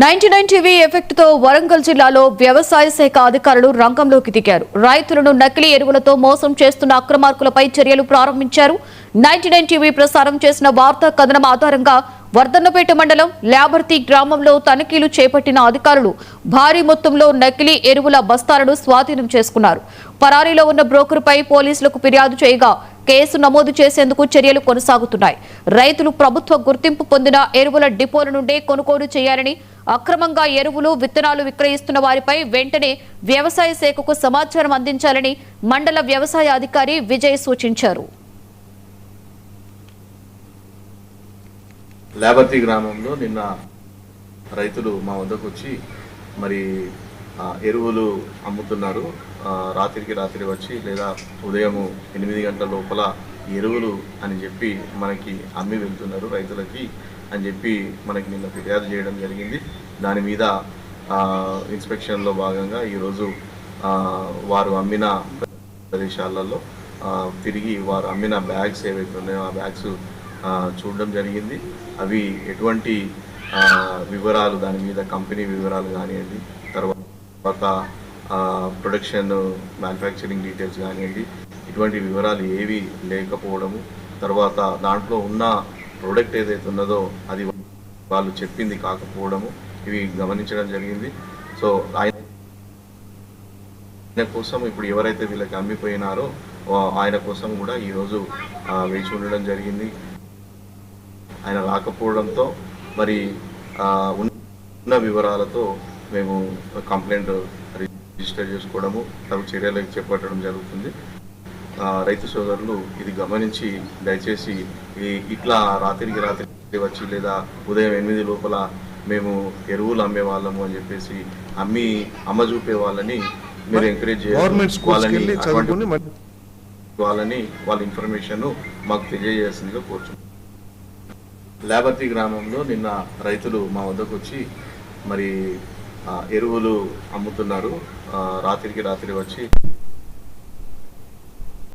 99 TV effect తో వరంగల్ జిల్లాలో వ్యవసాయ శాఖ అధికారులు రంగంలోకి దిగారు. రైతులను నకిలీ ఎరువులతో మోసం చేస్తున్న అక్రమార్కులపై చర్యలు ప్రారంభించారు. 99 టీవీ ప్రసారం చేసిన వార్తా కథనం ఆధారంగా వర్ధన్నపేట మండలం ల్యాబర్తి గ్రామంలో తనిఖీలు చేపట్టిన అధికారులు భారీ మొత్తంలో నకిలీ ఎరువుల బస్తాలను స్వాధీనం చేసుకున్నారు. పరారీలో ఉన్న బ్రోకర్పై పోలీసులకు ఫిర్యాదు చేయగా కేసు నమోదు చేసేందుకు చర్యలు కొనసాగుతున్నాయి. రైతులు ప్రభుత్వ గుర్తింపు పొందిన ఎరువుల డిపోల నుండే కొనుగోలు చేయాలని, అక్రమంగా ఎరువులు విత్తనాలు విక్రయిస్తున్న వారిపై వెంటనే వ్యవసాయ శాఖకు సమాచారం అందించాలని మండల వ్యవసాయ అధికారి విజయ్ సూచించారు. ల్యాబర్తి గ్రామంలో నిన్న రైతులు మా వద్దకు వచ్చి మరి ఎరువులు అమ్ముతున్నారు, రాత్రికి రాత్రి వచ్చి లేదా ఉదయం 8 గంటల లోపల ఎరువులు అని చెప్పి మనకి అమ్మి వెళ్తున్నారు రైతులకి అని చెప్పి మనకి నిన్న ఫిర్యాదు చేయడం జరిగింది. దాని మీద ఇన్స్పెక్షన్లో భాగంగా ఈరోజు వారు అమ్మిన ప్రదేశాలలో తిరిగి వారు అమ్మిన బ్యాగ్స్ ఏవైతే ఉన్నాయో ఆ బ్యాగ్స్ చూడడం జరిగింది. అవి ఎటువంటి వివరాలు, దాని మీద కంపెనీ వివరాలు కానివ్వండి, తర్వాత ప్రొడక్షన్ మ్యానుఫ్యాక్చరింగ్ డీటెయిల్స్ కానివ్వండి, ఇటువంటి వివరాలు ఏవి లేకపోవడము, తర్వాత దాంట్లో ఉన్న ప్రోడక్ట్ ఏదైతే ఉన్నదో అది వాళ్ళు చెప్పింది కాకపోవడము, ఇవి గమనించడం జరిగింది. సో ఆయన కోసం ఇప్పుడు ఎవరైతే వీళ్ళకి అమ్మిపోయినారో ఆయన కోసం కూడా ఈరోజు వేచి ఉండడం జరిగింది. ఆయన రాకపోవడంతో మరి ఉన్న వివరాలతో మేము కంప్లైంట్ రిజిస్టర్ చేసుకోవడము, తగు చర్యలకు చేపట్టడం జరుగుతుంది. రైతు సోదరులు ఇది గమనించి దయచేసి ఇట్లా రాత్రికి రాత్రి వచ్చి లేదా ఉదయం 8 లోపల మేము ఎరువులు అమ్మే వాళ్ళము అని చెప్పేసి అమ్మ చూపే వాళ్ళని మీరు ఎంకరేజ్ చేయాలి. వాళ్ళని వాళ్ళ ఇన్ఫర్మేషన్ మాకు తెలియజేసిందిగా కోరుచున్నాం. ల్యాబర్తి గ్రామంలో నిన్న రైతులు మా వద్దకు వచ్చి మరి ఎరువులు అమ్ముతున్నారు, రాత్రికి రాత్రి వచ్చి